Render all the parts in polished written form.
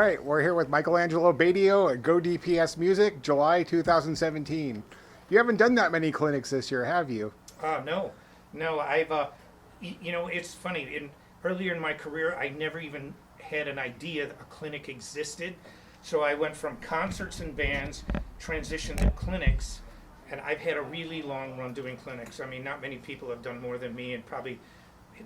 All right, we're here with Angelo Batio at GoDPSMusic, July 2017. You haven't done that many clinics this year, have you? No, no. It's funny. Earlier in my career, I never even had an idea that a clinic existed. So I went from concerts and bands, transitioned to clinics, and I've had a really long run doing clinics. I mean, not many people have done more than me, and probably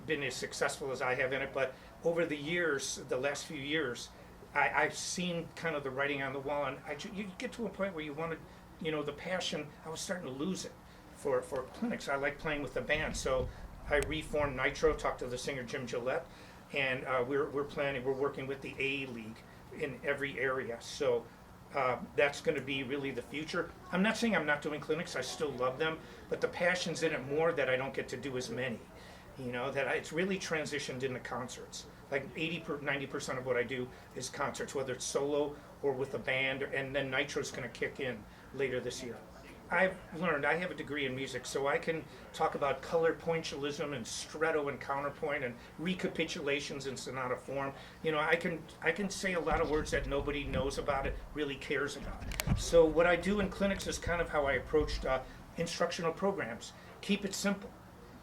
been as successful as I have in it. But over the years, the last few years, I've seen kind of the writing on the wall, and you get to a point where you want to, the passion. I was starting to lose it for clinics. I like playing with the band, so I reformed Nitro, talked to the singer Jim Gillette, and we're working with the A League in every area. So that's going to be really the future. I'm not saying I'm not doing clinics. I still love them, but the passion's in it more that I don't get to do as many. It's really transitioned into concerts. Like 90% of what I do is concerts, whether it's solo or with a band, and then Nitro's going to kick in later this year. I've learned, I have a degree in music, so I can talk about color pointillism and stretto and counterpoint and recapitulations in sonata form. I can say a lot of words that nobody knows about it, really cares about. So what I do in clinics is kind of how I approached instructional programs. Keep it simple.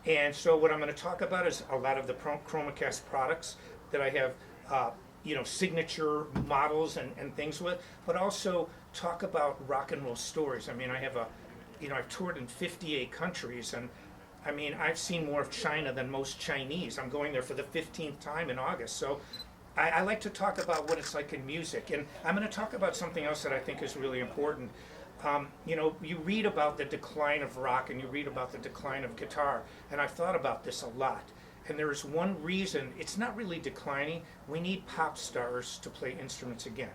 And so what I'm going to talk about is a lot of the Chromacast products that I have, signature models and things with, but also talk about rock and roll stories. I mean, I've toured in 58 countries, and I mean, I've seen more of China than most Chinese. I'm going there for the 15th time in August. So I like to talk about what it's like in music. And I'm going to talk about something else that I think is really important. You read about the decline of rock and you read about the decline of guitar, and I've thought about this a lot. And there is one reason it's not really declining. We need pop stars to play instruments again.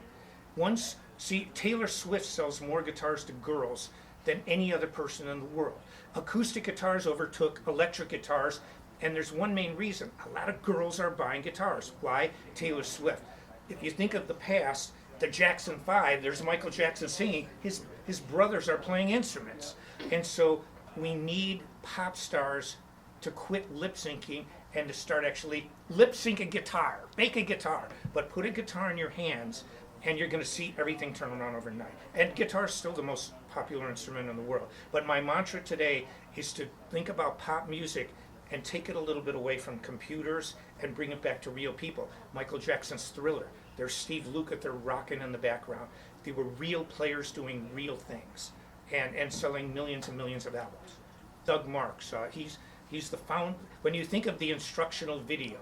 Taylor Swift sells more guitars to girls than any other person in the world. Acoustic guitars overtook electric guitars, and there's one main reason. A lot of girls are buying guitars. Why? Taylor Swift. If you think of the past, the Jackson 5, there's Michael Jackson singing, his brothers are playing instruments. And so we need pop stars to quit lip syncing and to start actually lip sync a guitar. Make a guitar, but put a guitar in your hands and you're going to see everything turn around overnight. And guitar is still the most popular instrument in the world. But my mantra today is to think about pop music and take it a little bit away from computers and bring it back to real people. Michael Jackson's Thriller. There's Steve Lukather there rocking in the background. They were real players doing real things and selling millions and millions of albums. Doug Marks, he's the founder. When you think of the instructional video,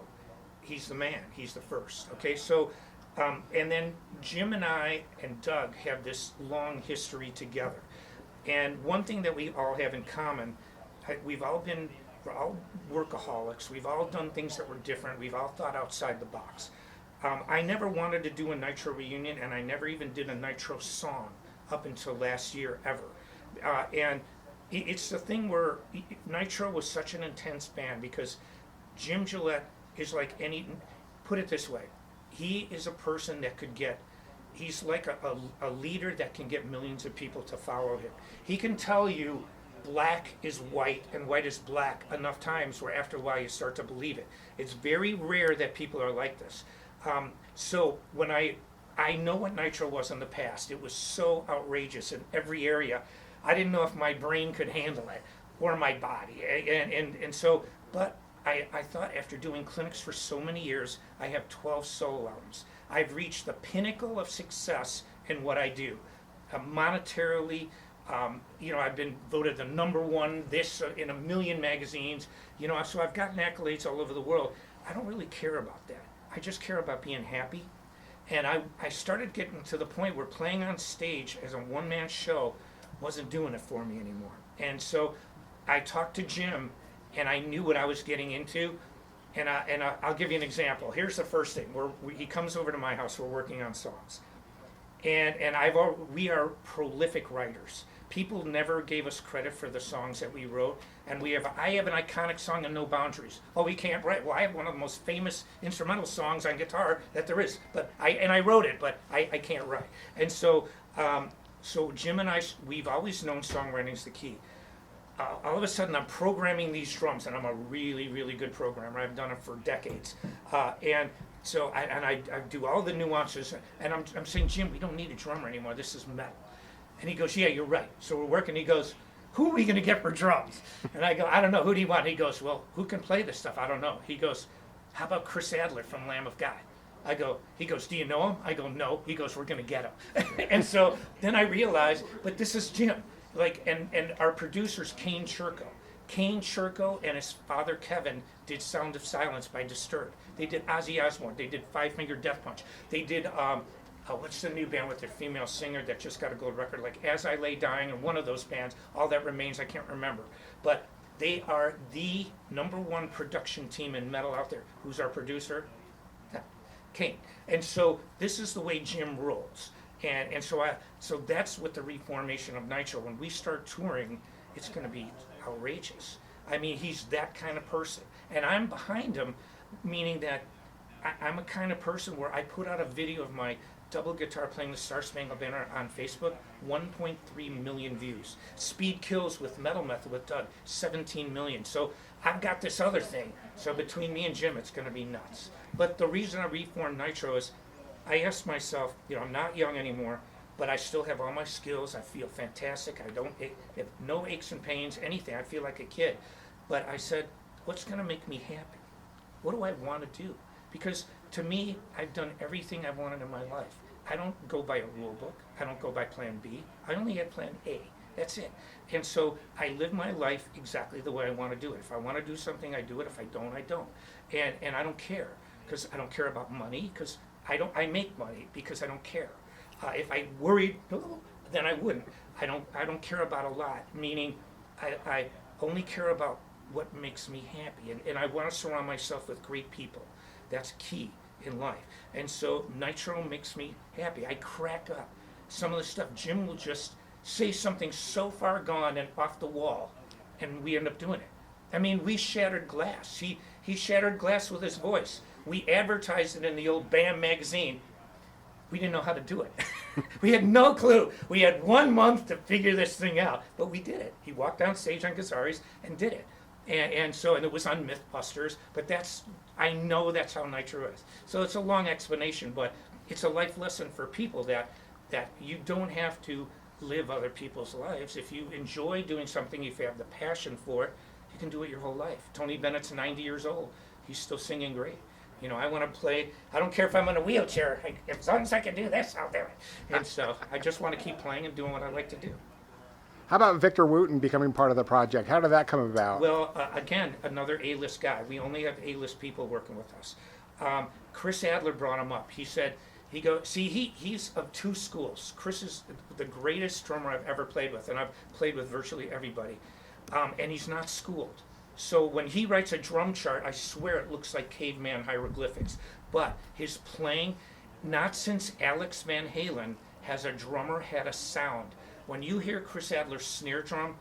he's the man. He's the first. Okay, so and then Jim and I and Doug have this long history together. And one thing that we all have in common, we're all workaholics. We've all done things that were different. We've all thought outside the box. I never wanted to do a Nitro reunion, and I never even did a Nitro song up until last year ever. And it's the thing where Nitro was such an intense band because Jim Gillette is like put it this way, he is a person that he's like a leader that can get millions of people to follow him. He can tell you black is white and white is black enough times where after a while you start to believe it. It's very rare that people are like this. So when I know what Nitro was in the past, it was so outrageous in every area. I didn't know if my brain could handle it or my body. But I thought after doing clinics for so many years, I have 12 solo albums. I've reached the pinnacle of success in what I do. Monetarily, I've been voted the #1 in a million magazines. So I've gotten accolades all over the world. I don't really care about that. I just care about being happy. And I started getting to the point where playing on stage as a one-man show wasn't doing it for me anymore. And so I talked to Jim, and I knew what I was getting into. And I'll give you an example. Here's the first thing. He comes over to my house. We're working on songs. And we are prolific writers. People never gave us credit for the songs that we wrote. And I have an iconic song in No Boundaries. Oh, we can't write. Well, I have one of the most famous instrumental songs on guitar that there is. But I wrote it, but I can't write. And so Jim and I, we've always known songwriting's the key. All of a sudden, I'm programming these drums, and I'm a really, really good programmer. I've done it for decades. And So I do all the nuances, and I'm saying, Jim, we don't need a drummer anymore. This is metal. And he goes, yeah, you're right. So we're working. He goes, who are we going to get for drums? And I go, I don't know. Who do you want? He goes, well, who can play this stuff? I don't know. He goes, how about Chris Adler from Lamb of God? He goes, do you know him? I go, no. He goes, we're going to get him. And so then I realized, but this is Jim. And our producers, Kane Churko and his father Kevin did Sound of Silence by Disturbed. They did Ozzy Osbourne. They did Five Finger Death Punch. They did what's the new band with their female singer that just got a gold record? Like As I Lay Dying, or one of those bands. All That Remains, I can't remember. But they are the #1 production team in metal out there. Who's our producer? Kane. And so this is the way Jim rolls. And so that's what the reformation of Nitro. When we start touring, it's going to be outrageous. I mean, he's that kind of person. And I'm behind him, meaning that I'm a kind of person where I put out a video of my double guitar playing the Star Spangled Banner on Facebook, 1.3 million views. Speed Kills with Metal Method with Doug, 17 million. So I've got this other thing. So between me and Jim, it's going to be nuts. But the reason I reformed Nitro is I asked myself, I'm not young anymore, but I still have all my skills. I feel fantastic. I have no aches and pains, anything. I feel like a kid. But I said, what's going to make me happy? What do I want to do? Because to me, I've done everything I've wanted in my life. I don't go by a rule book. I don't go by plan B. I only had plan A. That's it. And so I live my life exactly the way I want to do it. If I want to do something, I do it. If I don't, I don't. And I don't care, because I don't care about money, because I make money because I don't care. If I worried, then I wouldn't. I don't care about a lot, meaning I only care about what makes me happy. And I want to surround myself with great people. That's key in life. And so Nitro makes me happy. I crack up. Some of the stuff, Jim will just say something so far gone and off the wall, and we end up doing it. I mean, we shattered glass. He shattered glass with his voice. We advertised it in the old BAM magazine. We didn't know how to do it. We had no clue. We had 1 month to figure this thing out, but we did it. He walked down stage on Gazzari's and did it. And it was on Mythbusters, but I know that's how Nitro is. So it's a long explanation, but it's a life lesson for people that you don't have to live other people's lives. If you enjoy doing something, if you have the passion for it, you can do it your whole life. Tony Bennett's 90 years old. He's still singing great. I want to play. I don't care if I'm in a wheelchair. As long as I can do this, I'll do it. And so I just want to keep playing and doing what I like to do. How about Victor Wooten becoming part of the project? How did that come about? Well, again, another A-list guy. We only have A-list people working with us. Chris Adler brought him up. He said, he's of two schools. Chris is the greatest drummer I've ever played with, and I've played with virtually everybody. And he's not schooled. So when he writes a drum chart, I swear it looks like caveman hieroglyphics. But his playing, not since Alex Van Halen has a drummer had a sound. When you hear Chris Adler's snare drum,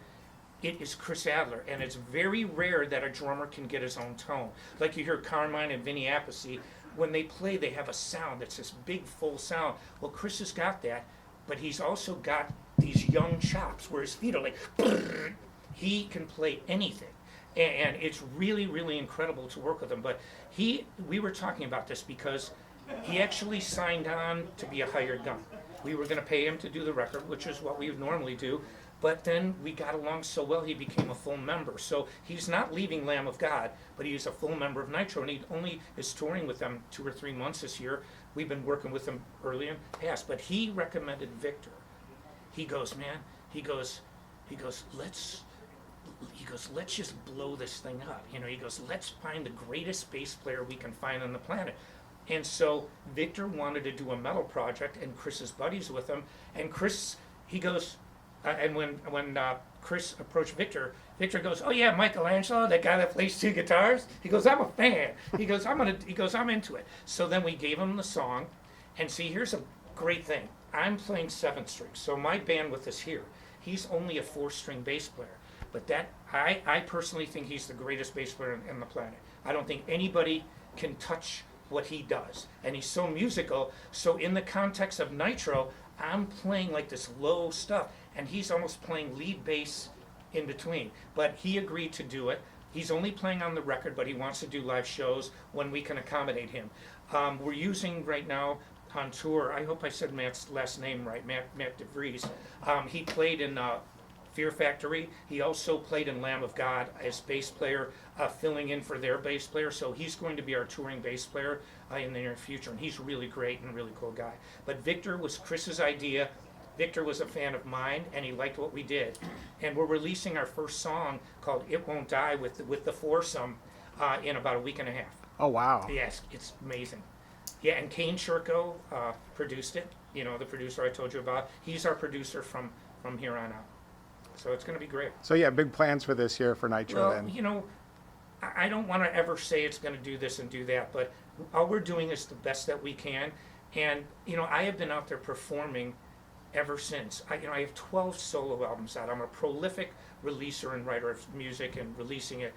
it is Chris Adler, and it's very rare that a drummer can get his own tone. Like you hear Carmine and Vinny Appice, when they play, they have a sound that's this big, full sound. Well, Chris has got that, but he's also got these young chops where his feet are like, he can play anything. And it's really, really incredible to work with him. But we were talking about this because he actually signed on to be a hired gun. We were going to pay him to do the record, which is what we would normally do. But then we got along so well, he became a full member. So he's not leaving Lamb of God, but he's a full member of Nitro, and he only is touring with them 2 or 3 months this year. We've been working with him early in the past, but he recommended Victor. He goes, let's just blow this thing up. He goes, let's find the greatest bass player we can find on the planet. And so Victor wanted to do a metal project, and Chris's buddies with him. And Chris, he goes, and when Chris approached Victor, Victor goes, "Oh yeah, Michelangelo, that guy that plays 2 guitars." He goes, "I'm a fan." He goes, "I'm into it." So then we gave him the song, and see, here's a great thing. I'm playing 7th string, so my bandwidth is here. He's only a 4-string bass player, but I personally think he's the greatest bass player on the planet. I don't think anybody can touch what he does, and he's so musical. So in the context of Nitro, I'm playing like this low stuff, and he's almost playing lead bass in between. But he agreed to do it. He's only playing on the record, but he wants to do live shows when we can accommodate him. We're using right now on tour, I hope I said Matt's last name right, Matt DeVries. He played in Fear Factory. He also played in Lamb of God as bass player, filling in for their bass player. So he's going to be our touring bass player in the near future, and he's really great and a really cool guy. But Victor was Chris's idea. Victor was a fan of mine, and he liked what we did. And we're releasing our first song called "It Won't Die" with the foursome in about a week and a half. Oh, wow. Yes, it's amazing. Yeah, and Kane Shurko produced it. You know, the producer I told you about. He's our producer from here on out. So it's going to be great. So yeah, big plans for this year for Nitro Well, then. you know, I don't want to ever say it's going to do this and do that, but all we're doing is the best that we can. And, you know, I have been out there performing ever since. I have 12 solo albums out. I'm a prolific releaser and writer of music and releasing it.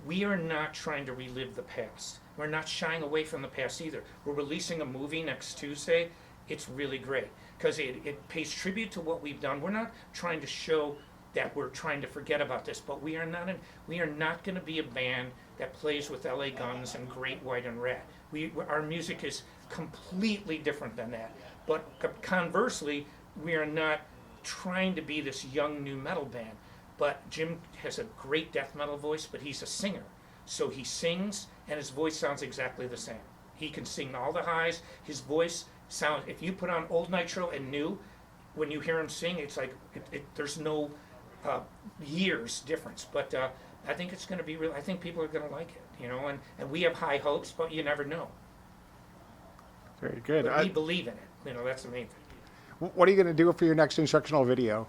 We are not trying to relive the past. We're not shying away from the past either. We're releasing a movie next Tuesday. It's really great because it pays tribute to what we've done. We're not trying to show that we're trying to forget about this, but we are not going to be a band that plays with LA Guns and Great White and Red. Our music is completely different than that. But conversely, we are not trying to be this young new metal band. But Jim has a great death metal voice, but he's a singer. So he sings, and his voice sounds exactly the same. He can sing all the highs. His voice sounds, if you put on old Nitro and new, when you hear him sing, it's like, there's no years difference. But I think it's going to be real. I think people are going to like it, you know, and we have high hopes, but you never know. Very good. But we believe in it. You know, that's the main thing. What are you going to do for your next instructional video?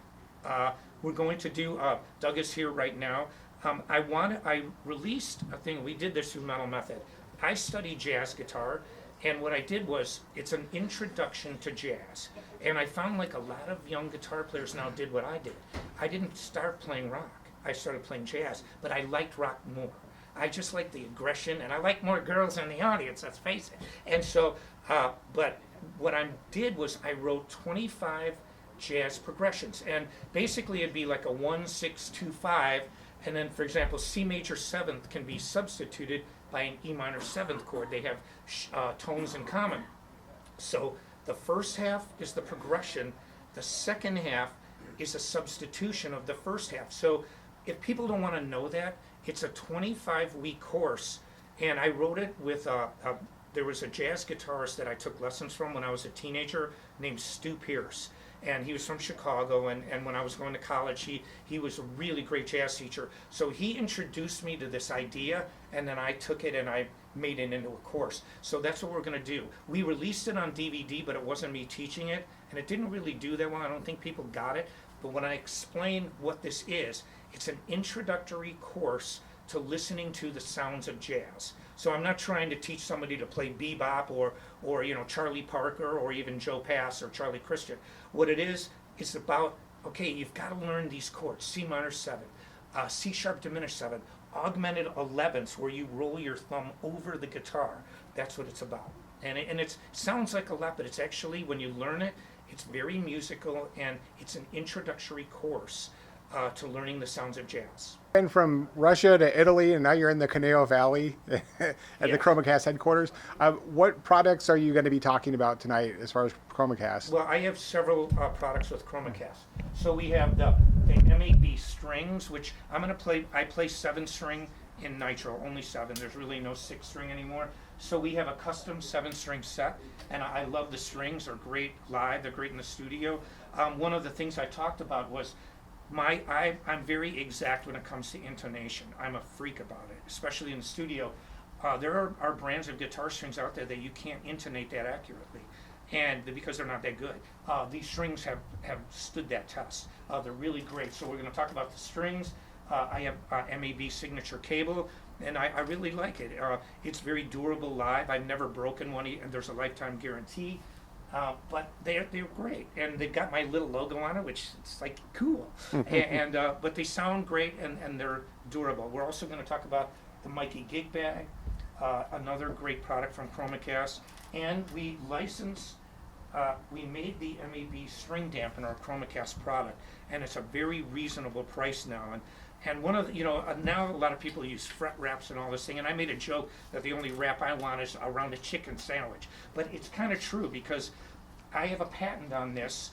We're going to do, Doug is here right now. I released a thing, we did this through Metal Method. I study jazz guitar, and what I did was, it's an introduction to jazz. And I found like a lot of young guitar players now did what I did. I didn't start playing rock. I started playing jazz, but I liked rock more. I just like the aggression, and I like more girls in the audience, let's face it. And so, but what I did was I wrote 25 jazz progressions, and basically it'd be like a 1-6-2-5, and then, for example, C major 7th can be substituted by an E minor 7th chord. They have tones in common. So the first half is the progression, the second half is a substitution of the first half. So if people don't want to know that, it's a 25-week course, and I wrote it with there was a jazz guitarist that I took lessons from when I was a teenager named Stu Pierce. And he was from Chicago, and when I was going to college, he was a really great jazz teacher. So he introduced me to this idea, and then I took it and I made it into a course. So that's what we're going to do. We released it on DVD, but it wasn't me teaching it, and it didn't really do that well. I don't think people got it. But when I explain what this is, it's an introductory course to listening to the sounds of jazz. So I'm not trying to teach somebody to play bebop or you know, Charlie Parker or even Joe Pass or Charlie Christian. What it is about, okay, you've got to learn these chords, C minor 7, C sharp diminished 7, augmented 11ths where you roll your thumb over the guitar. That's what it's about. And it sounds like a lot, but it's actually, when you learn it, it's very musical, and it's an introductory course to learning the sounds of jazz. And from Russia to Italy, and now you're in the Caneo Valley at Yeah. the Chromacast headquarters. What products are you going to be talking about tonight as far as Chromacast? Well, I have several products with Chromacast. So we have the MAB strings, which I'm going to play. I play 7-string in Nitro, only 7. There's really no 6-string anymore. So we have a custom 7-string set, and I love the strings. They're great live. They're great in the studio. One of the things I talked about was I'm very exact when it comes to intonation. I'm a freak about it, especially in the studio. There are brands of guitar strings out there that you can't intonate that accurately, and because they're not that good. These strings have stood that test. They're really great. So we're going to talk about the strings. I have MAB signature cable, and I really like it. It's very durable live. I've never broken one, and there's a lifetime guarantee. But they're great, and they've got my little logo on it, which it's like cool. But they sound great, and they're durable. We're also going to talk about the Mikey Gig Bag, another great product from Chromacast, and we made the MAB string dampener, a Chromacast product, and it's a very reasonable price now. And And one of the, now a lot of people use fret wraps and all this thing, and I made a joke that the only wrap I want is around a chicken sandwich. But it's kind of true because I have a patent on this,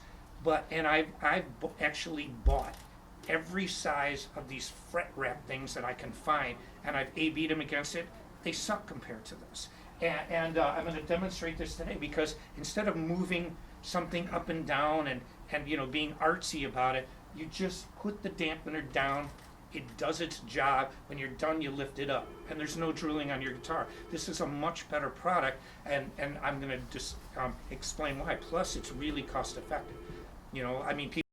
and I've actually bought every size of these fret wrap things that I can find, and I've A/B'd them against it. They suck compared to this. And I'm going to demonstrate this today because instead of moving something up and down and being artsy about it, you just put the dampener down. It does its job. When you're done, you lift it up, and there's no drilling on your guitar. This is a much better product, and I'm going to just explain why. Plus, it's really cost effective. People